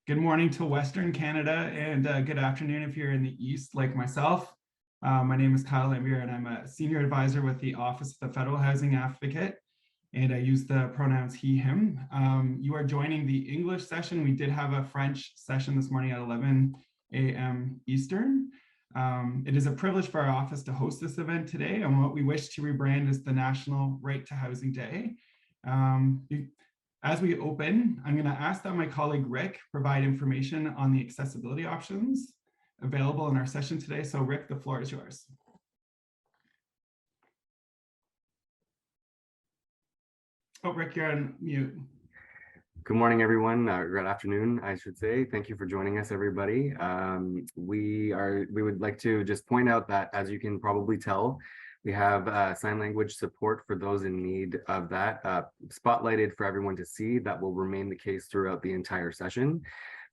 Good morning to Western Canada and good afternoon if you're in the East like myself. My name is Kyle Lambier and I'm a senior advisor with the Office of the Federal Housing Advocate, and I use the pronouns he, him. You are joining the English session. We did have a French session this morning at 11 a.m. Eastern. It is a privilege for our office to host this event today, and what we wish to rebrand is the National Right to Housing Day. As we open, I'm going to ask that my colleague Rick provide information on the accessibility options available in our session today. So Rick, the floor is yours. Oh, Rick, you're on mute. Good morning, everyone. Good afternoon, I should say. Thank you for joining us, everybody. We would like to just point out that, as you can probably tell, we have sign language support for those in need of that, spotlighted for everyone to see. That will remain the case throughout the entire session.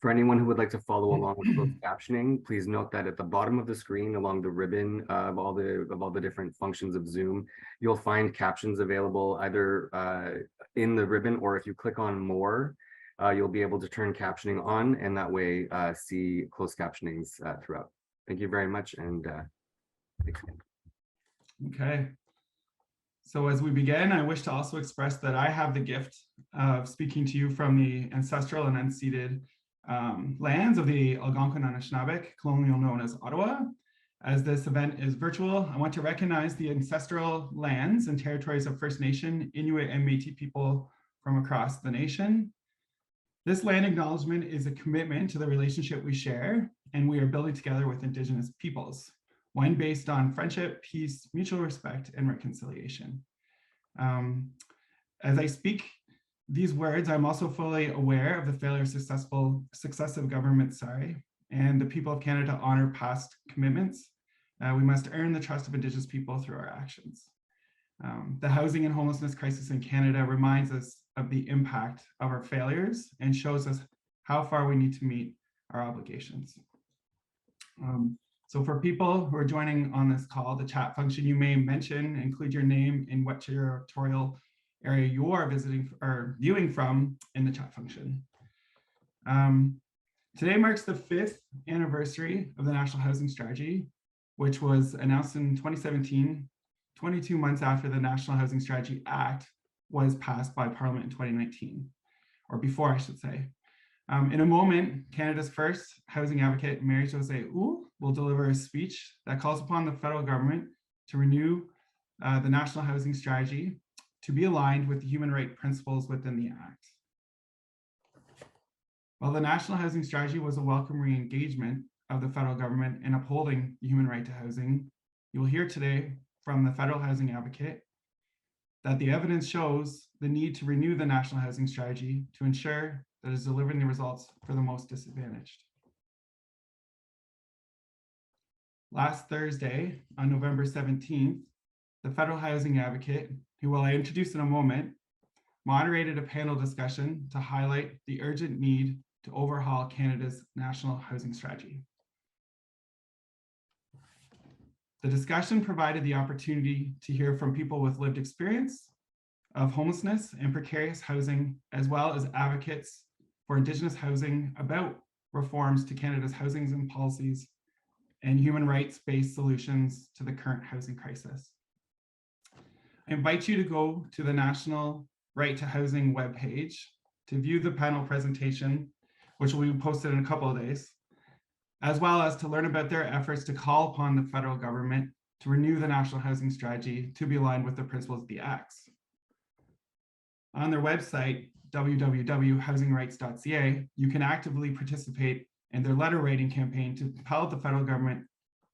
For anyone who would like to follow along with closed captioning, please note that at the bottom of the screen, along the ribbon of all the different functions of Zoom, you'll find captions available either in the ribbon, or if you click on more, you'll be able to turn captioning on, and that way see closed captionings throughout. Thank you very much, and Okay. So as we begin, I wish to also express that I have the gift of speaking to you from the ancestral and unceded lands of the Algonquin Anishinaabe, colonial known as Ottawa. As this event is virtual, I want to recognize the ancestral lands and territories of First Nation, Inuit, and Métis people from across the nation. This land acknowledgement is a commitment to the relationship we share, and we are building together with Indigenous peoples, one based on friendship, peace, mutual respect, and reconciliation. As I speak these words, I'm also fully aware of the failure of successive governments, and the people of Canada honor past commitments. We must earn the trust of Indigenous people through our actions. The housing and homelessness crisis in Canada reminds us of the impact of our failures and shows us how far we need to meet our obligations. So for people who are joining on this call, the chat function, you may mention, include your name in what territorial area you are visiting or viewing from in the chat function. Today marks the 5th anniversary of the National Housing Strategy, which was announced in 2017, 22 months after the National Housing Strategy Act was passed by Parliament in 2019, or before, I should say. In a moment, Canada's first housing advocate, Marie-Josée Houle, will deliver a speech that calls upon the federal government to renew the National Housing Strategy to be aligned with the human rights principles within the Act. While the National Housing Strategy was a welcome re-engagement of the federal government in upholding the human right to housing, you will hear today from the Federal Housing Advocate that the evidence shows the need to renew the National Housing Strategy to ensure that is delivering the results for the most disadvantaged. Last Thursday, on November 17th, the Federal Housing Advocate, who I will introduce in a moment, moderated a panel discussion to highlight the urgent need to overhaul Canada's National Housing Strategy. The discussion provided the opportunity to hear from people with lived experience of homelessness and precarious housing, as well as advocates for Indigenous housing about reforms to Canada's housing and policies and human rights-based solutions to the current housing crisis. I invite you to go to the National Right to Housing webpage to view the panel presentation, which will be posted in a couple of days, as well as to learn about their efforts to call upon the federal government to renew the National Housing Strategy to be aligned with the principles of the Acts. On their website, www.housingrights.ca, you can actively participate in their letter writing campaign to compel the federal government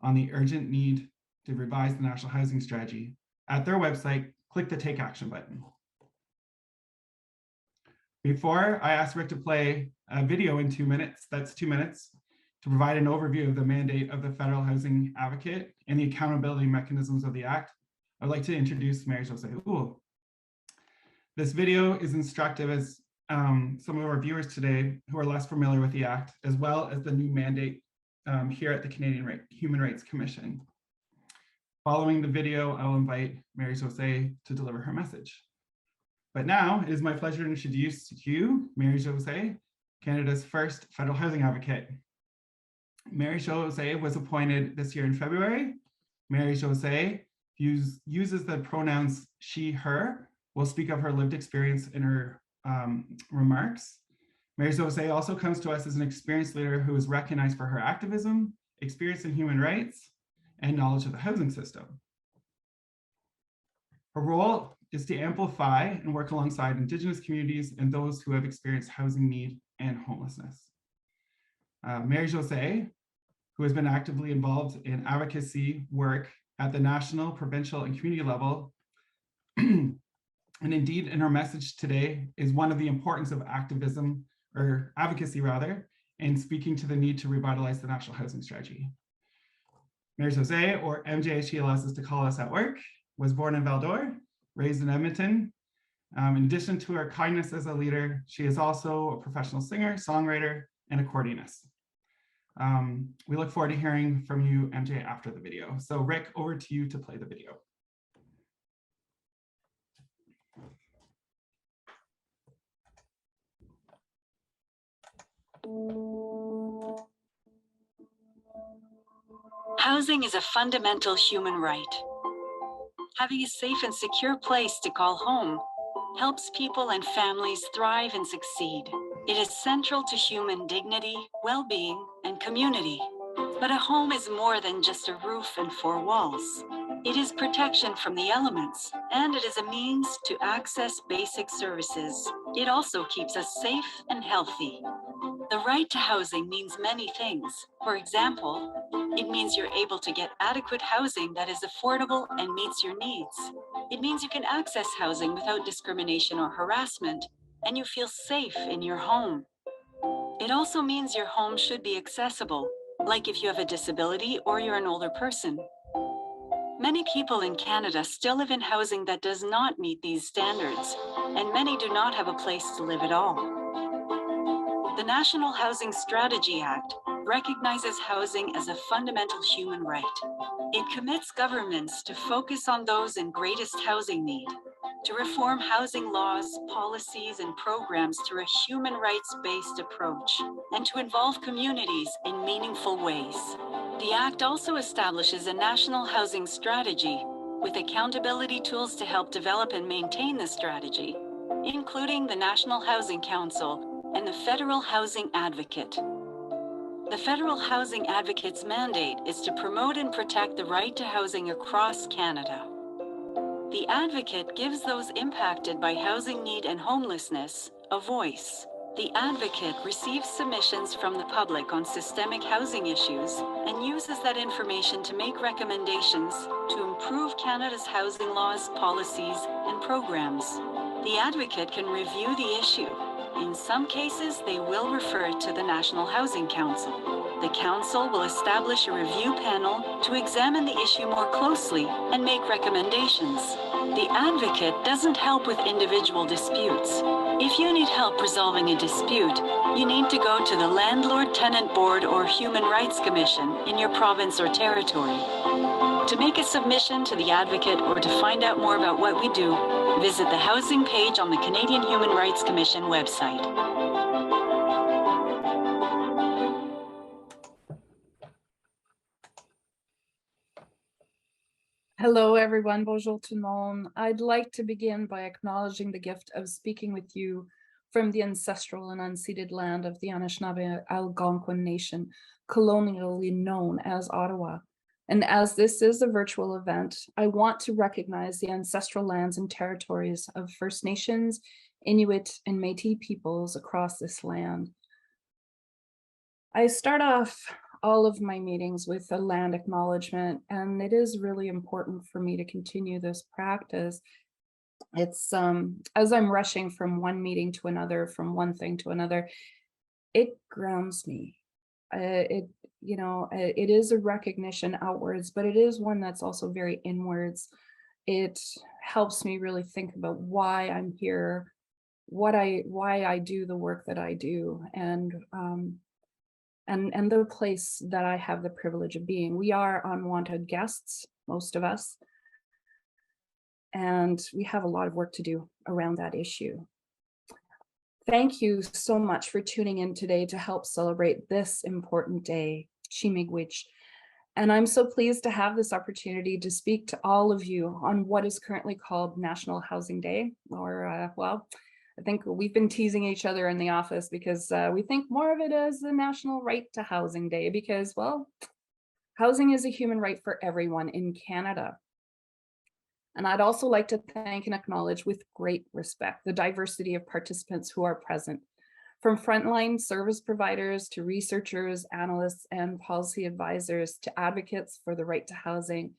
on the urgent need to revise the National Housing Strategy. At their website, click the Take Action button. Before I ask Rick to play a video in 2 minutes, that's 2 minutes, to provide an overview of the mandate of the Federal Housing Advocate and the accountability mechanisms of the Act, I'd like to introduce Marie-Josée Houle. This video is instructive as some of our viewers today who are less familiar with the Act, as well as the new mandate here at the Canadian Human Rights Commission. Following the video, I'll invite Marie-Josée to deliver her message. But now it is my pleasure to introduce to you Marie-Josée Canada's first federal housing advocate. Mary Jose was appointed this year in February. Mary Jose uses the pronouns she, her. We'll speak of her lived experience in her remarks. Mary Jose also comes to us as an experienced leader who is recognized for her activism, experience in human rights, and knowledge of the housing system. Her role is to amplify and work alongside Indigenous communities and those who have experienced housing need and homelessness. Mary Jose, who has been actively involved in advocacy work at the national, provincial, and community level, and indeed in her message today is one of the importance of activism, or advocacy rather, in speaking to the need to revitalize the national housing strategy. Mary Jose, or MJ as she allows us to call us at work, was born in Val-d'Or, raised in Edmonton. In addition to her kindness as a leader, she is also a professional singer, songwriter, and accordionist. We look forward to hearing from you, MJ, after the video. So Rick, over to you to play the video. Housing is a fundamental human right. Having a safe and secure place to call home helps people and families thrive and succeed. It is central to human dignity, well-being, and community. But a home is more than just a roof and four walls. It is protection from the elements, and it is a means to access basic services. It also keeps us safe and healthy. The right to housing means many things. For example, it means you're able to get adequate housing that is affordable and meets your needs. It means you can access housing without discrimination or harassment, and you feel safe in your home. It also means your home should be accessible, like if you have a disability or you're an older person. Many people in Canada still live in housing that does not meet these standards, and many do not have a place to live at all. The National Housing Strategy Act recognizes housing as a fundamental human right. It commits governments to focus on those in greatest housing need, to reform housing laws, policies, and programs through a human rights-based approach, and to involve communities in meaningful ways. The Act also establishes a national housing strategy with accountability tools to help develop and maintain the strategy, including the National Housing Council and the Federal Housing Advocate. The Federal Housing Advocate's mandate is to promote and protect the right to housing across Canada. The Advocate gives those impacted by housing need and homelessness a voice. The Advocate receives submissions from the public on systemic housing issues and uses that information to make recommendations to improve Canada's housing laws, policies, and programs. The Advocate can review the issue. In some cases, they will refer it to the National Housing Council. The Council will establish a review panel to examine the issue more closely and make recommendations. The Advocate doesn't help with individual disputes. If you need help resolving a dispute, you need to go to the Landlord Tenant Board or Human Rights Commission in your province or territory. To make a submission to the Advocate or to find out more about what we do, visit the housing page on the Canadian Human Rights Commission website. Hello everyone, bonjour tout le monde. I'd like to begin by acknowledging the gift of speaking with you from the ancestral and unceded land of the Anishinaabe Algonquin Nation, colonially known as Ottawa. And as this is a virtual event, I want to recognize the ancestral lands and territories of First Nations, Inuit, and Métis peoples across this land. I start off all of my meetings with a land acknowledgement, and it is really important for me to continue this practice. It's as I'm rushing from one meeting to another, from one thing to another, it grounds me. It is a recognition outwards, but it is one that's also very inwards. It helps me really think about why I'm here, why I do the work that I do, and the place that I have the privilege of being. We are unwanted guests, most of us, and we have a lot of work to do around that issue. Thank you so much for tuning in today to help celebrate this important day, Chimigwich. And I'm so pleased to have this opportunity to speak to all of you on what is currently called National Housing Day, or well, I think we've been teasing each other in the office because we think more of it as the National Right to Housing Day because, well, housing is a human right for everyone in Canada. And I'd also like to thank and acknowledge with great respect the diversity of participants who are present, from frontline service providers to researchers, analysts, and policy advisors to advocates for the right to housing,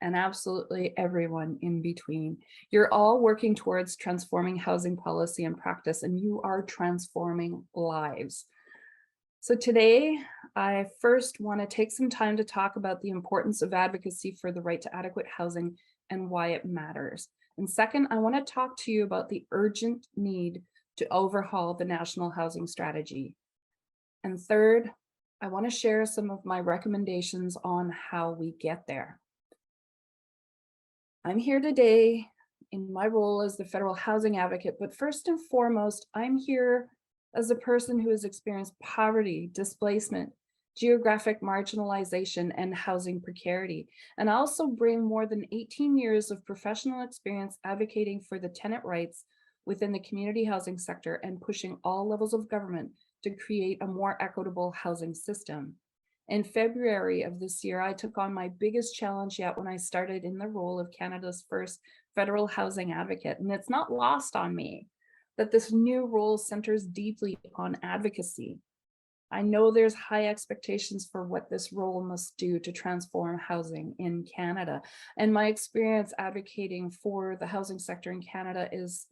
and absolutely everyone in between. You're all working towards transforming housing policy and practice, and you are transforming lives. So today, I first want to take some time to talk about the importance of advocacy for the right to adequate housing and why it matters. And second, I want to talk to you about the urgent need to overhaul the national housing strategy. And third, I want to share some of my recommendations on how we get there. I'm here today in my role as the federal housing advocate, but first and foremost, I'm here as a person who has experienced poverty, displacement, geographic marginalization, and housing precarity. And I also bring more than 18 years of professional experience advocating for the tenant rights within the community housing sector and pushing all levels of government to create a more equitable housing system. In February of this year, I took on my biggest challenge yet when I started in the role of Canada's first federal housing advocate. And it's not lost on me that this new role centers deeply on advocacy. I know there's high expectations for what this role must do to transform housing in Canada. And my experience advocating for the housing sector in Canada is,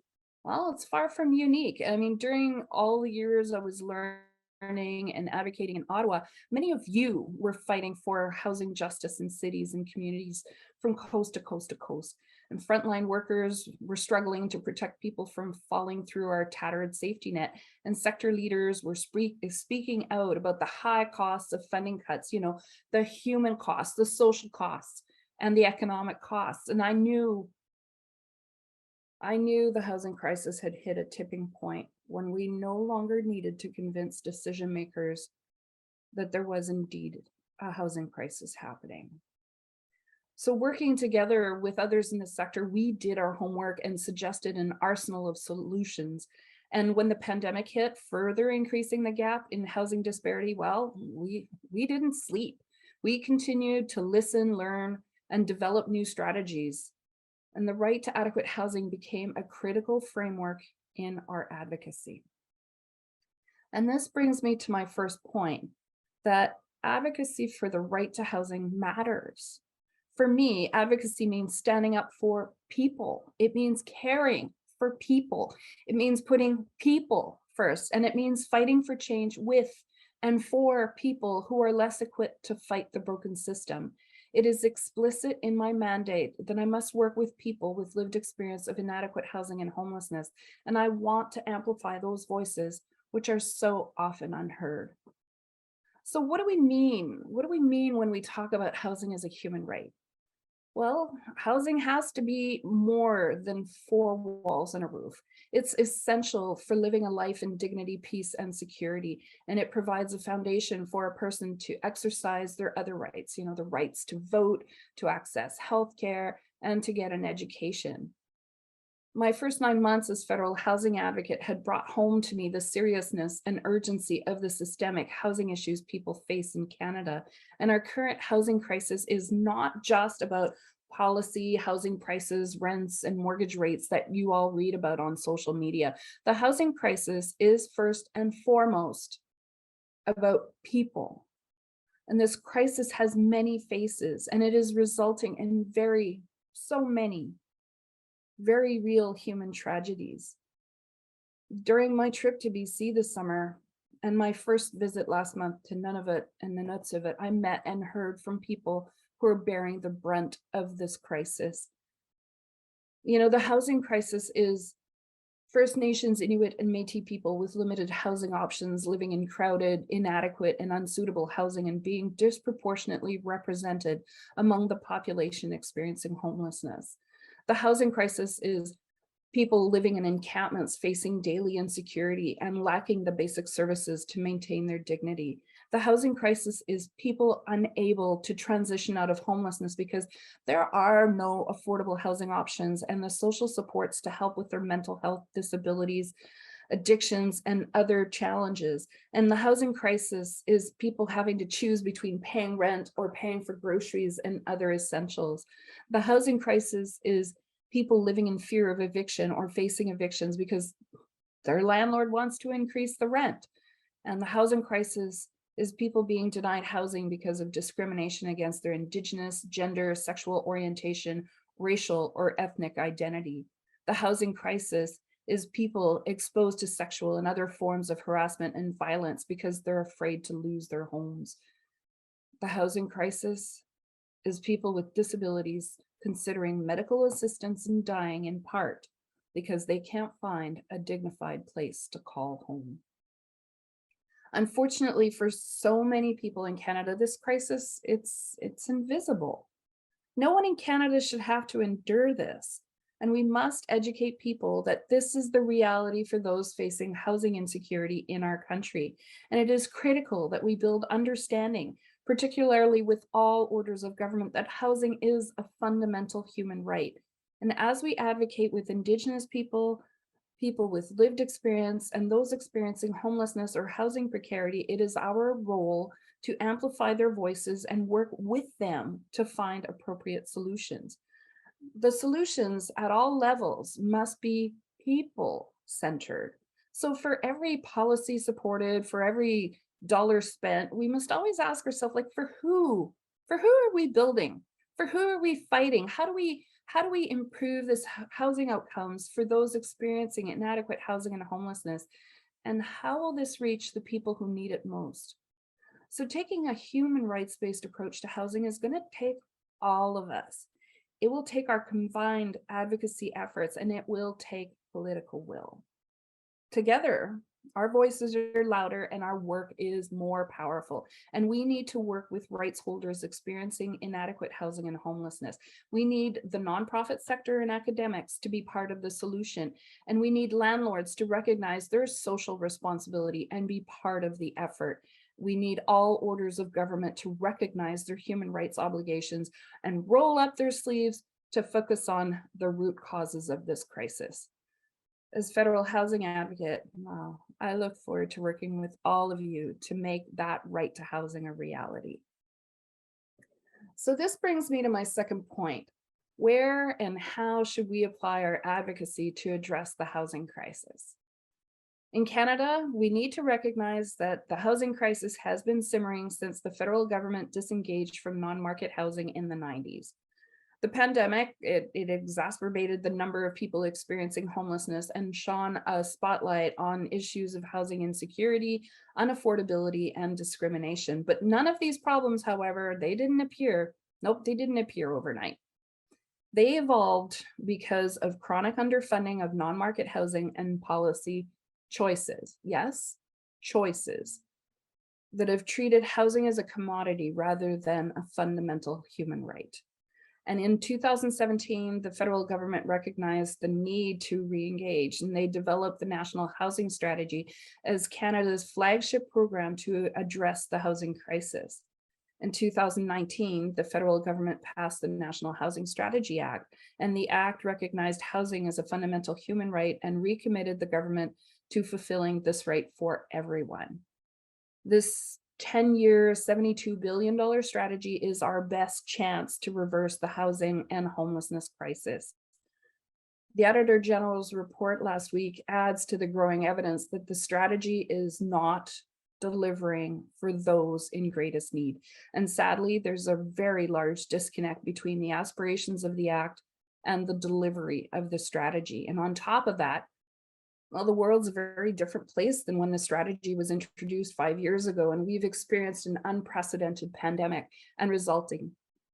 well, it's far from unique. I mean, during all the years I was learning and advocating in Ottawa, many of you were fighting for housing justice in cities and communities from coast to coast to coast. And frontline workers were struggling to protect people from falling through our tattered safety net. And sector leaders were speaking out about the high costs of funding cuts, you know, the human costs, the social costs, and the economic costs. And I knew the housing crisis had hit a tipping point when we no longer needed to convince decision makers that there was indeed a housing crisis happening. So working together with others in the sector, we did our homework and suggested an arsenal of solutions. And when the pandemic hit, further increasing the gap in housing disparity, well, we didn't sleep. We continued to listen, learn, and develop new strategies. And the right to adequate housing became a critical framework in our advocacy. And this brings me to my first point, that advocacy for the right to housing matters. For me, advocacy means standing up for people. It means caring for people. It means putting people first, and it means fighting for change with and for people who are less equipped to fight the broken system. It is explicit in my mandate that I must work with people with lived experience of inadequate housing and homelessness, and I want to amplify those voices which are so often unheard. So what do we mean? What do we mean when we talk about housing as a human right? Well, housing has to be more than four walls and a roof. It's essential for living a life in dignity, peace, and security. And it provides a foundation for a person to exercise their other rights, you know, the rights to vote, to access healthcare, and to get an education. My first 9 months as federal housing advocate had brought home to me the seriousness and urgency of the systemic housing issues people face in Canada. And our current housing crisis is not just about policy, housing prices, rents, and mortgage rates that you all read about on social media. The housing crisis is first and foremost about people. And this crisis has many faces, and it is resulting in so many very real human tragedies. During my trip to BC this summer and my first visit last month to Nunavut and Nunatsiavut, I met and heard from people who are bearing the brunt of this crisis. You know, the housing crisis is First Nations, Inuit, and Métis people with limited housing options living in crowded, inadequate, and unsuitable housing and being disproportionately represented among the population experiencing homelessness. The housing crisis is people living in encampments facing daily insecurity and lacking the basic services to maintain their dignity. The housing crisis is people unable to transition out of homelessness because there are no affordable housing options, and the social supports to help with their mental health, disabilities, addictions, and other challenges. And the housing crisis is people having to choose between paying rent or paying for groceries and other essentials. The housing crisis is people living in fear of eviction or facing evictions because their landlord wants to increase the rent. And the housing crisis is people being denied housing because of discrimination against their Indigenous, gender, sexual orientation, racial, or ethnic identity. The housing crisis is people exposed to sexual and other forms of harassment and violence because they're afraid to lose their homes. The housing crisis is people with disabilities considering medical assistance and dying in part because they can't find a dignified place to call home. Unfortunately, for so many people in Canada, this crisis, it's invisible. No one in Canada should have to endure this. And we must educate people that this is the reality for those facing housing insecurity in our country. And it is critical that we build understanding, particularly with all orders of government, that housing is a fundamental human right. And as we advocate with Indigenous people, people with lived experience, and those experiencing homelessness or housing precarity, it is our role to amplify their voices and work with them to find appropriate solutions. The solutions at all levels must be people-centered. So for every policy supported, for every dollar spent, we must always ask ourselves, like, for who? For who are we building? For who are we fighting? How do we improve this housing outcomes for those experiencing inadequate housing and homelessness? And how will this reach the people who need it most? So taking a human rights-based approach to housing is going to take all of us. It will take our combined advocacy efforts, and it will take political will. Together, our voices are louder and our work is more powerful. And we need to work with rights holders experiencing inadequate housing and homelessness. We need the nonprofit sector and academics to be part of the solution. And we need landlords to recognize their social responsibility and be part of the effort. We need all orders of government to recognize their human rights obligations and roll up their sleeves to focus on the root causes of this crisis. As federal housing advocate, I look forward to working with all of you to make that right to housing a reality. So this brings me to my second point. Where and how should we apply our advocacy to address the housing crisis? In Canada, we need to recognize that the housing crisis has been simmering since the federal government disengaged from non-market housing in the 90s. The pandemic, it exacerbated the number of people experiencing homelessness and shone a spotlight on issues of housing insecurity, unaffordability, and discrimination. But none of these problems, however, they didn't appear overnight. They evolved because of chronic underfunding of non-market housing and policy choices. Yes, choices that have treated housing as a commodity rather than a fundamental human right. And in 2017, the federal government recognized the need to re-engage, and they developed the National Housing Strategy as Canada's flagship program to address the housing crisis. In 2019, the federal government passed the National Housing Strategy Act, and the act recognized housing as a fundamental human right and recommitted the government to fulfilling this right for everyone. This 10-year, $72 billion strategy is our best chance to reverse the housing and homelessness crisis. The Auditor General's report last week adds to the growing evidence that the strategy is not delivering for those in greatest need. And sadly, there's a very large disconnect between the aspirations of the Act and the delivery of the strategy. And on top of that, well, the world's a very different place than when the strategy was introduced 5 years ago, and we've experienced an unprecedented pandemic and resulting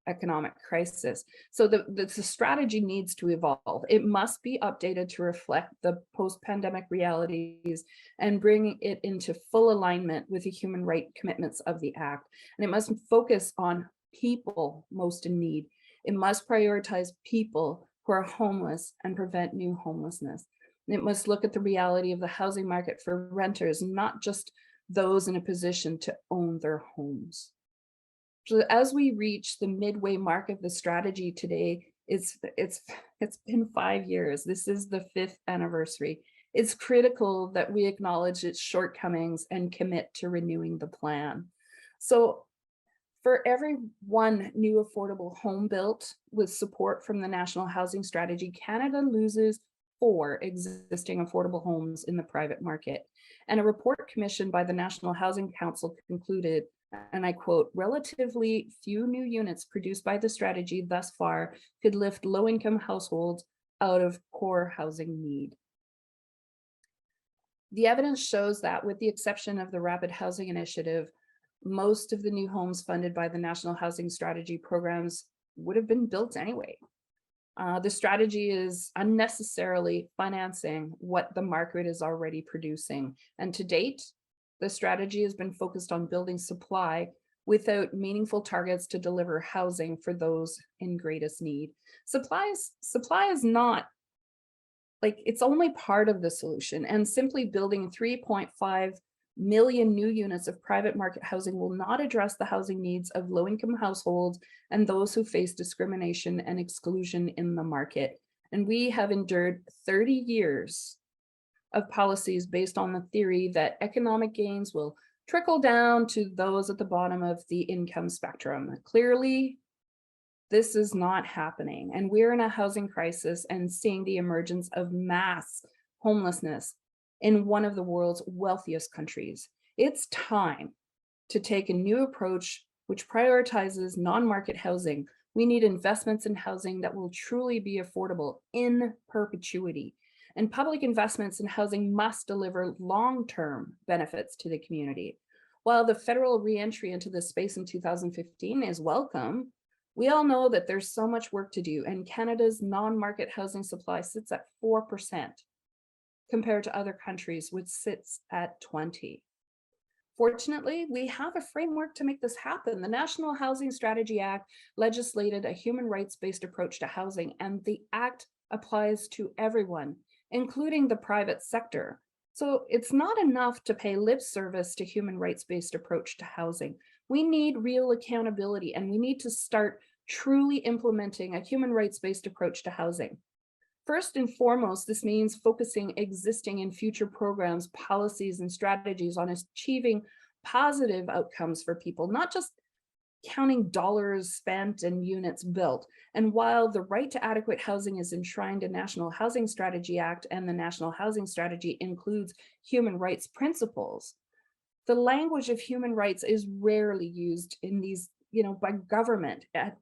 economic crisis. So the strategy needs to evolve. It must be updated to reflect the post-pandemic realities and bring it into full alignment with the human right commitments of the Act. And it must focus on people most in need. It must prioritize people who who are homeless and prevent new homelessness. It must look at the reality of the housing market for renters, not just those in a position to own their homes. So as we reach the midway mark of the strategy today, it's been 5 years. This is the 5th anniversary. It's critical that we acknowledge its shortcomings and commit to renewing the plan. So for every one new affordable home built with support from the National Housing Strategy, Canada loses 4 existing affordable homes in the private market. And a report commissioned by the National Housing Council concluded, and I quote, "Relatively few new units produced by the strategy thus far could lift low-income households out of core housing need." The evidence shows that, with the exception of the Rapid Housing Initiative, most of the new homes funded by the National Housing Strategy programs would have been built anyway. The strategy is unnecessarily financing what the market is already producing. And to date, the strategy has been focused on building supply without meaningful targets to deliver housing for those in greatest need. Supply is not, like, it's only part of the solution, and simply building 3.5 million new units of private market housing will not address the housing needs of low-income households and those who face discrimination and exclusion in the market. And we have endured 30 years of policies based on the theory that economic gains will trickle down to those at the bottom of the income spectrum. Clearly, this is not happening, and we're in a housing crisis and seeing the emergence of mass homelessness in one of the world's wealthiest countries. It's time to take a new approach which prioritizes non-market housing. We need investments in housing that will truly be affordable in perpetuity. And public investments in housing must deliver long-term benefits to the community. While the federal re-entry into this space in 2015 is welcome, we all know that there's so much work to do, and Canada's non-market housing supply sits at 4%. Compared to other countries, which sits at 20. Fortunately, we have a framework to make this happen. The National Housing Strategy Act legislated a human rights-based approach to housing, and the act applies to everyone, including the private sector. So it's not enough to pay lip service to human rights-based approach to housing. We need real accountability, and we need to start truly implementing a human rights-based approach to housing. First and foremost, this means focusing existing and future programs, policies, and strategies on achieving positive outcomes for people, not just counting dollars spent and units built. And while the right to adequate housing is enshrined in National Housing Strategy Act, and the National Housing Strategy includes human rights principles, the language of human rights is rarely used in these, by government at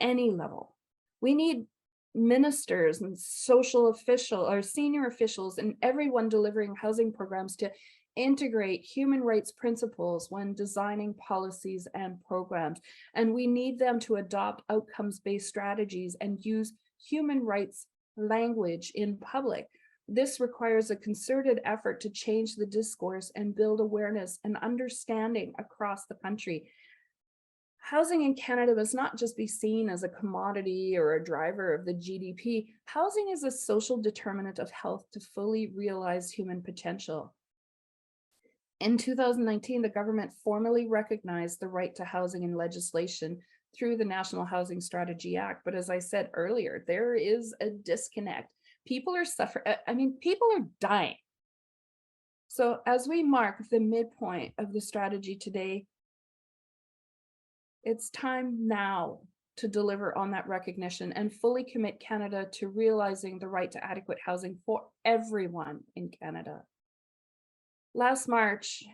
any level. We need ministers and social officials or senior officials and everyone delivering housing programs to integrate human rights principles when designing policies and programs. And we need them to adopt outcomes-based strategies and use human rights language in public. This requires a concerted effort to change the discourse and build awareness and understanding across the country. Housing in Canada must not just be seen as a commodity or a driver of the GDP. Housing is a social determinant of health to fully realize human potential. In 2019, the government formally recognized the right to housing in legislation through the National Housing Strategy Act. But as I said earlier, there is a disconnect. People are suffering. People are dying. So as we mark the midpoint of the strategy today, it's time now to deliver on that recognition and fully commit Canada to realizing the right to adequate housing for everyone in Canada. Last March,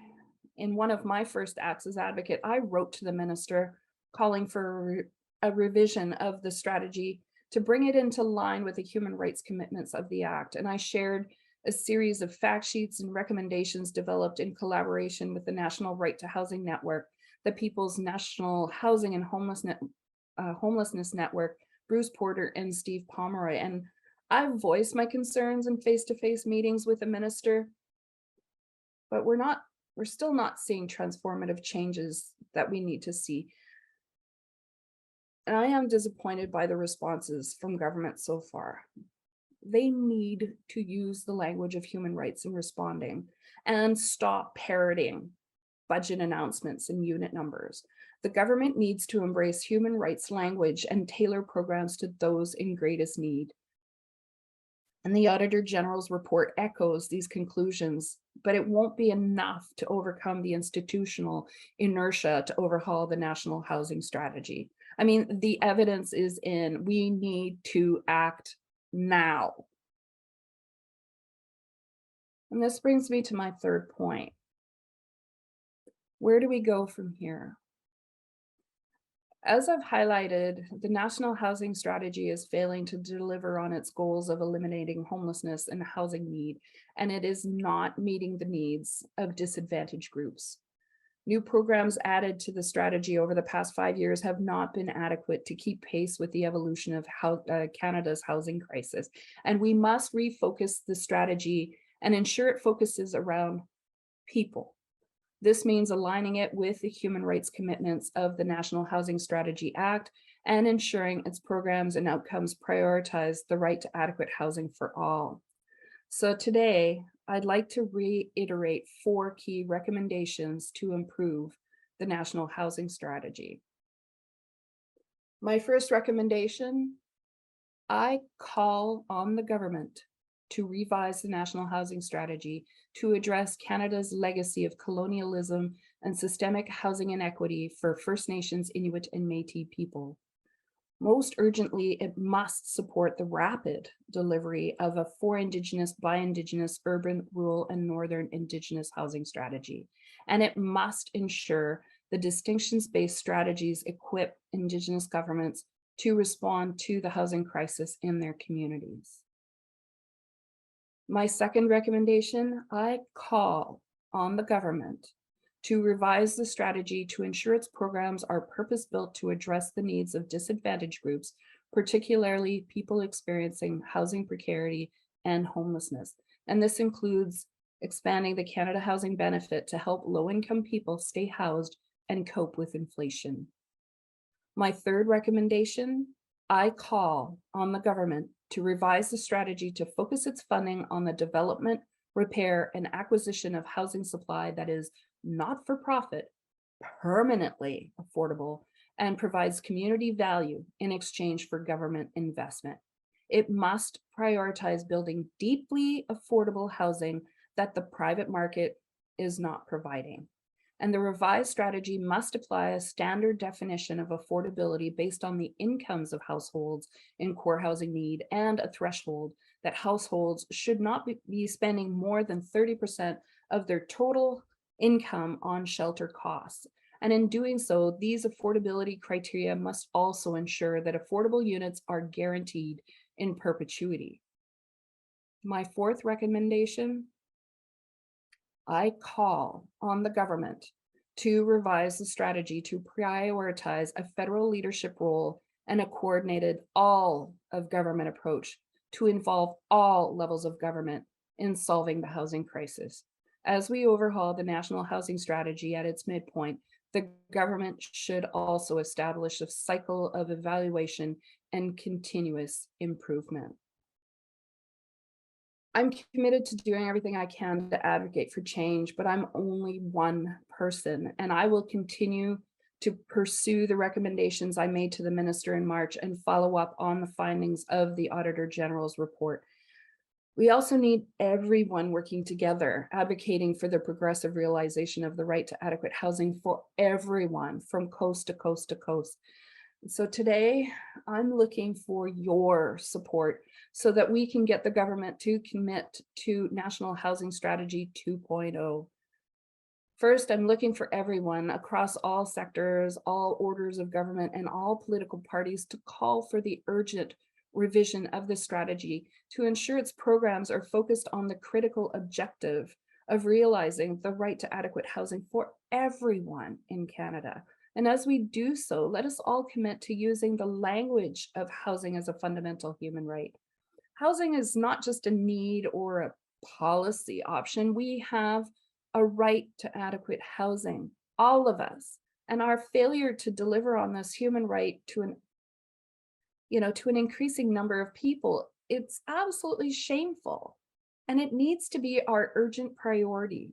in one of my first acts as advocate, I wrote to the minister calling for a revision of the strategy to bring it into line with the human rights commitments of the Act. And I shared a series of fact sheets and recommendations developed in collaboration with the National Right to Housing Network, the People's National Housing and Homelessness Network, Bruce Porter and Steve Pomeroy. And I've voiced my concerns in face-to-face meetings with the minister, but we're still not seeing transformative changes that we need to see. And I am disappointed by the responses from government so far. They need to use the language of human rights in responding and stop parroting budget announcements and unit numbers. The government needs to embrace human rights language and tailor programs to those in greatest need. And the Auditor General's report echoes these conclusions, but it won't be enough to overcome the institutional inertia to overhaul the national housing strategy. I mean, the evidence is in, we need to act now. And this brings me to my third point. Where do we go from here? As I've highlighted, the National Housing Strategy is failing to deliver on its goals of eliminating homelessness and housing need, and it is not meeting the needs of disadvantaged groups. New programs added to the strategy over the past 5 years have not been adequate to keep pace with the evolution of Canada's housing crisis, and we must refocus the strategy and ensure it focuses around people. This means aligning it with the human rights commitments of the National Housing Strategy Act and ensuring its programs and outcomes prioritize the right to adequate housing for all. So today, I'd like to reiterate 4 key recommendations to improve the National Housing Strategy. My first recommendation, I call on the government to revise the National Housing Strategy to address Canada's legacy of colonialism and systemic housing inequity for First Nations, Inuit, and Métis people. Most urgently, it must support the rapid delivery of a for Indigenous, by Indigenous, urban, rural, and Northern Indigenous housing strategy. And it must ensure the distinctions-based strategies equip Indigenous governments to respond to the housing crisis in their communities. My second recommendation, I call on the government to revise the strategy to ensure its programs are purpose-built to address the needs of disadvantaged groups, particularly people experiencing housing precarity and homelessness. And this includes expanding the Canada Housing Benefit to help low-income people stay housed and cope with inflation. My third recommendation, I call on the government to revise the strategy to focus its funding on the development, repair, and acquisition of housing supply that is not for profit, permanently affordable, and provides community value in exchange for government investment. It must prioritize building deeply affordable housing that the private market is not providing. And the revised strategy must apply a standard definition of affordability based on the incomes of households in core housing need and a threshold that households should not be spending more than 30% of their total income on shelter costs. And in doing so, these affordability criteria must also ensure that affordable units are guaranteed in perpetuity. My fourth recommendation, I call on the government to revise the strategy to prioritize a federal leadership role and a coordinated all of government approach to involve all levels of government in solving the housing crisis. As we overhaul the National Housing Strategy at its midpoint, the government should also establish a cycle of evaluation and continuous improvement. I'm committed to doing everything I can to advocate for change, but I'm only one person, and I will continue to pursue the recommendations I made to the minister in March and follow up on the findings of the Auditor General's report. We also need everyone working together, advocating for the progressive realization of the right to adequate housing for everyone from coast to coast to coast. So today, I'm looking for your support so that we can get the government to commit to National Housing Strategy 2.0. First, I'm looking for everyone across all sectors, all orders of government, and all political parties to call for the urgent revision of the strategy to ensure its programs are focused on the critical objective of realizing the right to adequate housing for everyone in Canada. And as we do so, let us all commit to using the language of housing as a fundamental human right. Housing is not just a need or a policy option. We have a right to adequate housing, all of us. And our failure to deliver on this human right to an to an increasing number of people, it's absolutely shameful. And it needs to be our urgent priority.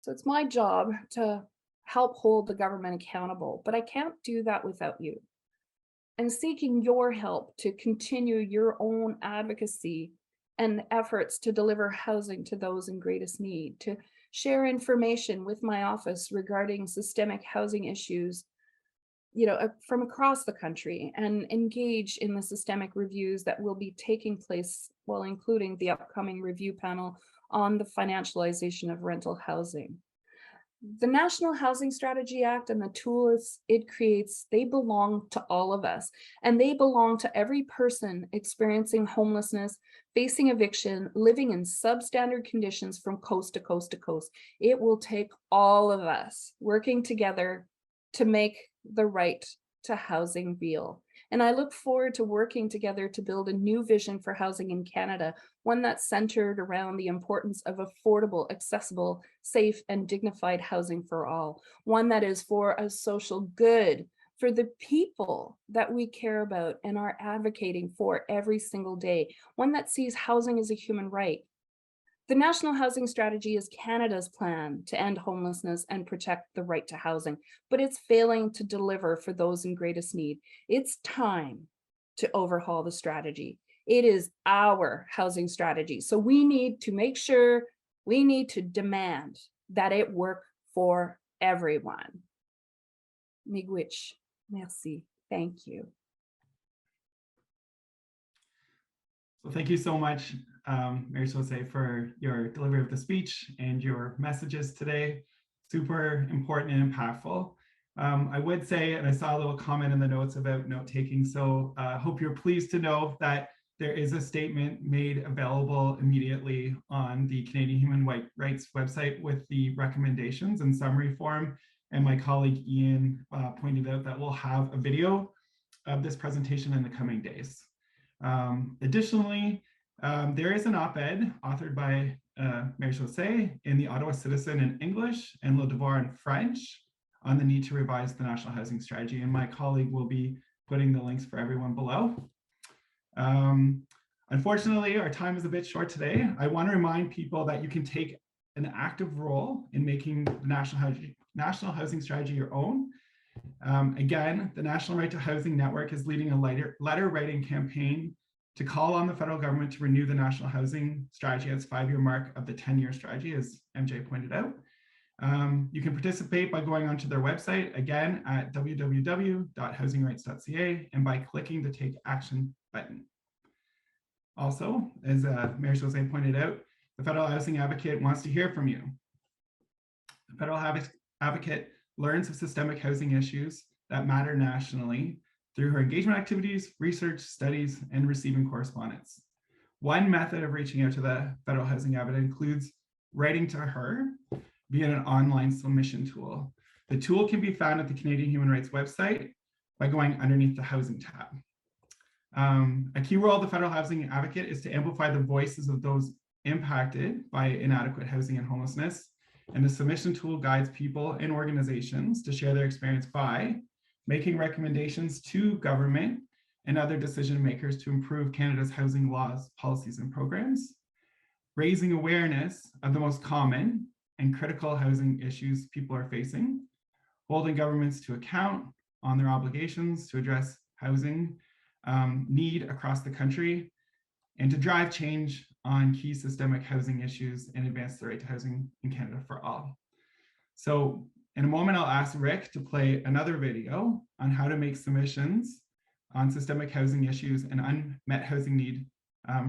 So it's my job to help hold the government accountable, but I can't do that without you. And seeking your help to continue your own advocacy and efforts to deliver housing to those in greatest need, to share information with my office regarding systemic housing issues, from across the country, and engage in the systemic reviews that will be taking place, while including the upcoming review panel on the financialization of rental housing. The National Housing Strategy Act and the tools it creates, they belong to all of us, and they belong to every person experiencing homelessness, facing eviction, living in substandard conditions from coast to coast to coast. It will take all of us working together to make the right to housing real. And I look forward to working together to build a new vision for housing in Canada, one that's centered around the importance of affordable, accessible, safe, and dignified housing for all, one that is for a social good, for the people that we care about and are advocating for every single day, one that sees housing as a human right. The National Housing Strategy is Canada's plan to end homelessness and protect the right to housing, but it's failing to deliver for those in greatest need. It's time to overhaul the strategy. It is our housing strategy. So we need to make sure, we need to demand that it work for everyone. Miigwech, merci, thank you. So thank you so much, Marie-Josée, for your delivery of the speech and your messages today. Super important and impactful. I would say, and I saw a little comment in the notes about note taking, so I hope you're pleased to know that there is a statement made available immediately on the Canadian Human Rights website with the recommendations and summary form. And my colleague Ian pointed out that we'll have a video of this presentation in the coming days. Additionally, there is an op-ed authored by Marie-Josée in the Ottawa Citizen in English and Le Devoir in French on the need to revise the National Housing Strategy, and my colleague will be putting the links for everyone below. Unfortunately, our time is a bit short today. I want to remind people that you can take an active role in making the National Housing Strategy your own. Again, the National Right to Housing Network is leading a letter writing campaign to call on the federal government to renew the National Housing Strategy at its 5-year mark of the 10-year strategy, as MJ pointed out. You can participate by going onto their website, again, at www.housingrights.ca, and by clicking the Take Action button. Also, as Marie-Josée pointed out, the Federal Housing Advocate wants to hear from you. The Federal Advocate learns of systemic housing issues that matter nationally through her engagement activities, research, studies, and receiving correspondence. One method of reaching out to the Federal Housing Advocate includes writing to her via an online submission tool. The tool can be found at the Canadian Human Rights website by going underneath the Housing tab. A key role of the Federal Housing Advocate is to amplify the voices of those impacted by inadequate housing and homelessness. And the submission tool guides people and organizations to share their experience by making recommendations to government and other decision makers to improve Canada's housing laws, policies, and programs, raising awareness of the most common and critical housing issues people are facing, holding governments to account on their obligations to address housing need across the country, and to drive change on key systemic housing issues and advance the right to housing in Canada for all. So in a moment, I'll ask Rick to play another video on how to make submissions on systemic housing issues and unmet housing need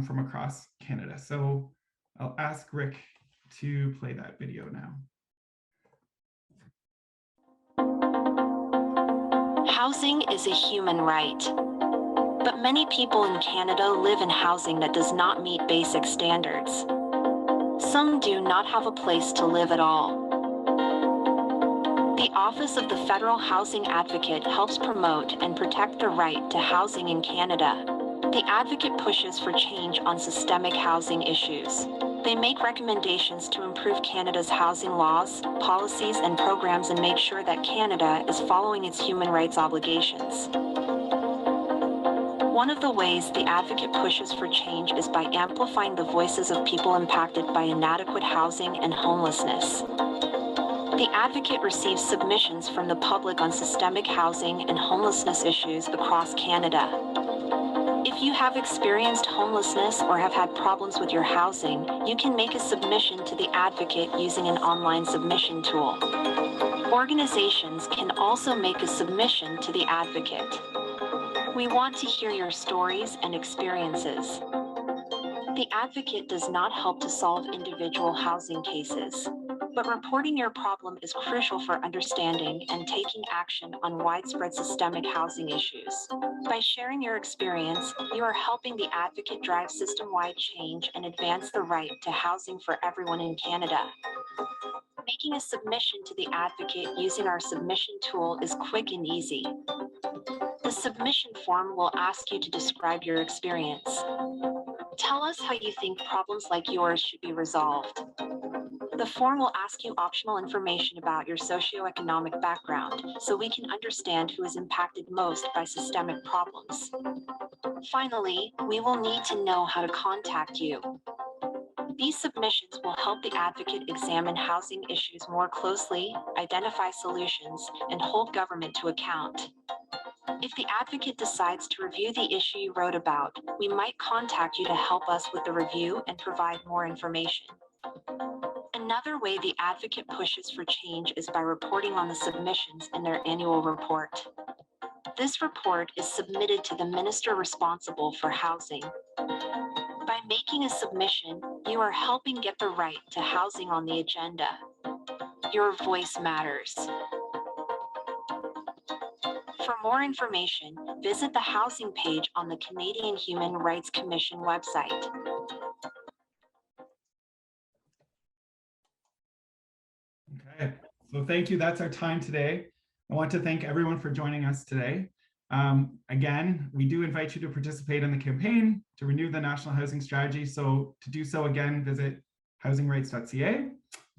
from across Canada. So I'll ask Rick to play that video now. Housing is a human right, but many people in Canada live in housing that does not meet basic standards. Some do not have a place to live at all. The Office of the Federal Housing Advocate helps promote and protect the right to housing in Canada. The Advocate pushes for change on systemic housing issues. They make recommendations to improve Canada's housing laws, policies, and programs and make sure that Canada is following its human rights obligations. One of the ways the advocate pushes for change is by amplifying the voices of people impacted by inadequate housing and homelessness. The advocate receives submissions from the public on systemic housing and homelessness issues across Canada. If you have experienced homelessness or have had problems with your housing, you can make a submission to the advocate using an online submission tool. Organizations can also make a submission to the advocate. We want to hear your stories and experiences. The advocate does not help to solve individual housing cases, but reporting your problem is crucial for understanding and taking action on widespread systemic housing issues. By sharing your experience, you are helping the advocate drive system-wide change and advance the right to housing for everyone in Canada. Making a submission to the advocate using our submission tool is quick and easy. The submission form will ask you to describe your experience. Tell us how you think problems like yours should be resolved. The form will ask you optional information about your socioeconomic background so we can understand who is impacted most by systemic problems. Finally, we will need to know how to contact you. These submissions will help the advocate examine housing issues more closely, identify solutions, and hold government to account. If the advocate decides to review the issue you wrote about, we might contact you to help us with the review and provide more information. Another way the advocate pushes for change is by reporting on the submissions in their annual report. This report is submitted to the minister responsible for housing. By making a submission, you are helping get the right to housing on the agenda. Your voice matters. For more information, visit the housing page on the Canadian Human Rights Commission website. Okay, so thank you. That's our time today. I want to thank everyone for joining us today. Again, we do invite you to participate in the campaign to renew the National Housing Strategy. So to do so, again, visit housingrights.ca.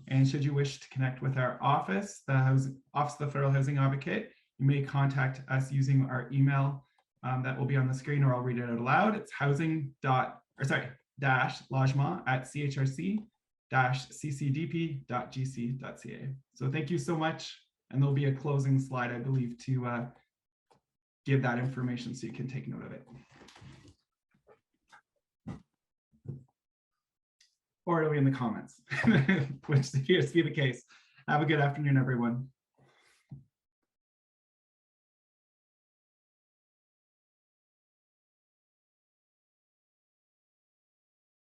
And should you wish to connect with our office, the Office of the Federal Housing Advocate, you may contact us using our email that will be on the screen, or I'll read it out loud. It's housing-logement@chrc-ccdp.gc.ca. So thank you so much. And there'll be a closing slide, I believe, to give that information so you can take note of it. Or it'll be in the comments, which appears to be the case. Have a good afternoon, everyone.